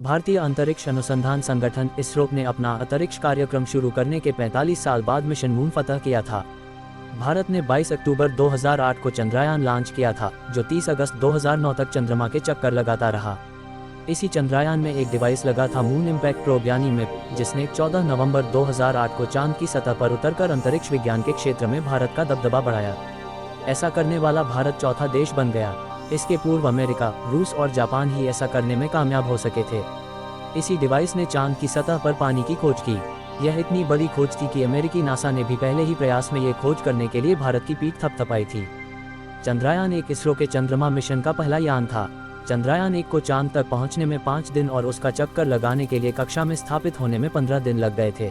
भारतीय अंतरिक्ष अनुसंधान संगठन इसरो ने अपना अंतरिक्ष कार्यक्रम शुरू करने के 45 साल बाद मिशन मून फतह किया था। भारत ने 22 अक्टूबर 2008 को चंद्रयान लॉन्च किया था, जो 30 अगस्त 2009 तक चंद्रमा के चक्कर लगाता रहा। इसी चंद्रयान में एक डिवाइस लगा था मून इम्पैक्ट प्रोब यानी मिप, जिसने 14 नवंबर 2008 को चांद की सतह पर उतरकर अंतरिक्ष विज्ञान के क्षेत्र में भारत का दबदबा बढ़ाया। ऐसा करने वाला भारत चौथा देश बन गया। इसके पूर्व अमेरिका, रूस और जापान ही ऐसा करने में कामयाब हो सके थे। इसी डिवाइस ने चांद की सतह पर पानी की खोज की। यह इतनी बड़ी खोज थी कि अमेरिकी नासा ने भी पहले ही प्रयास में ये खोज करने के लिए भारत की पीठ थपथपाई थी। चंद्रयान 1 इसरो के चंद्रमा मिशन का पहला यान था। चंद्रयान 1 को चांद तक पहुंचने में 5 दिन और उसका चक्कर लगाने के लिए कक्षा में स्थापित होने में 15 दिन लग गए थे।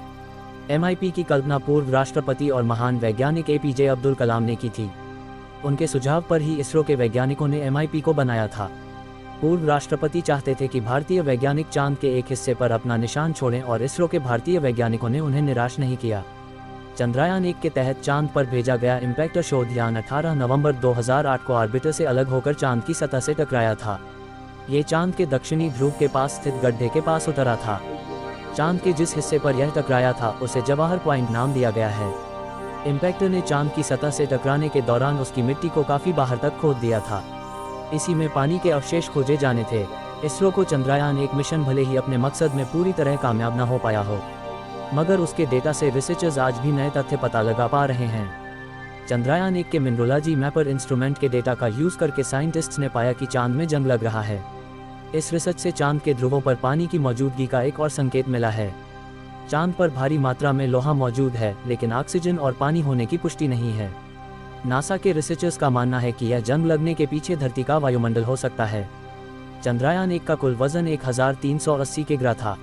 MIP की कल्पना पूर्व राष्ट्रपति और महान वैज्ञानिक APJ अब्दुल कलाम ने की थी। उनके सुझाव पर ही इसरो के वैज्ञानिकों ने MIP को बनाया था। पूर्व राष्ट्रपति चाहते थे कि भारतीय वैज्ञानिक चांद के एक हिस्से पर अपना निशान छोड़ें और इसरो के भारतीय वैज्ञानिकों ने उन्हें निराश नहीं किया। चंद्रयान 1 के तहत चांद पर भेजा गया इम्पैक्ट शोध यान 18 नवंबर 2008 को ऑर्बिटर से अलग होकर चांद की सतह से टकराया था। ये चांद के दक्षिणी ध्रुव के पास स्थित गड्ढे के पास उतरा था। चांद के जिस हिस्से पर यह टकराया था उसे जवाहर पॉइंट नाम दिया गया है। इम्पैक्टर ने चांद की सतह से टकराने के दौरान उसकी मिट्टी को काफ़ी बाहर तक खोद दिया था। इसी में पानी के अवशेष खोजे जाने थे। इसरो को चंद्रयान 1 मिशन भले ही अपने मकसद में पूरी तरह कामयाब न हो पाया हो, मगर उसके डेटा से रिसर्चर्स आज भी नए तथ्य पता लगा पा रहे हैं। चंद्रयान 1 के मिनरोलॉजी मैपर इंस्ट्रूमेंट के डेटा का यूज़ करके साइंटिस्ट्स ने पाया कि चांद में जंग लग रहा है। इस रिसर्च से चांद के ध्रुवों पर पानी की मौजूदगी का एक और संकेत मिला है। चांद पर भारी मात्रा में लोहा मौजूद है, लेकिन ऑक्सीजन और पानी होने की पुष्टि नहीं है। नासा के रिसर्चर्स का मानना है कि यह जंग लगने के पीछे धरती का वायुमंडल हो सकता है। चंद्रयान 1 का कुल वजन 1380 किग्रा था।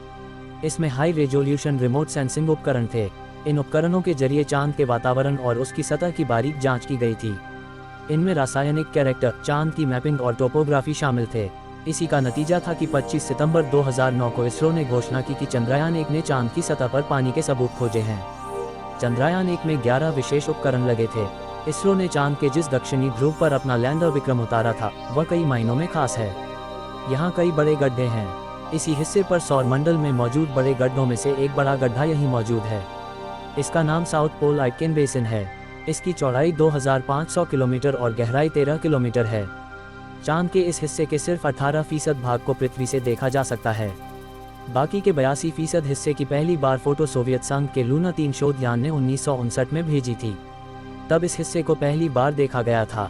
इसमें हाई रेजोल्यूशन रिमोट सेंसिंग उपकरण थे। इन उपकरणों के जरिए चांद के वातावरण और उसकी सतह की बारीक जांच की गई थी। इनमें रासायनिक कैरेक्टर, चांद की मैपिंग और टोपोग्राफी शामिल थे। इसी का नतीजा था कि 25 सितंबर 2009 को इसरो ने घोषणा की कि चंद्रयान 1 ने चांद की सतह पर पानी के सबूत खोजे हैं। चंद्रयान 1 में 11 विशेष उपकरण लगे थे। इसरो ने चांद के जिस दक्षिणी ध्रुव पर अपना लैंडर विक्रम उतारा था, वह कई मायनों में खास है। यहाँ कई बड़े गड्ढे हैं। इसी हिस्से पर सौरमंडल में मौजूद बड़े गड्ढों में से एक बड़ा गड्ढा यहीं मौजूद है। इसका नाम साउथ पोल आइटकेन बेसिन है। इसकी चौड़ाई 2500 किलोमीटर और गहराई 13 किलोमीटर है। चांद के इस हिस्से के सिर्फ 18% भाग को पृथ्वी से देखा जा सकता है। बाकी के 82% हिस्से की पहली बार फोटो सोवियत संघ के लूना 3 शोध यान ने 1959 में भेजी थी। तब इस हिस्से को पहली बार देखा गया था।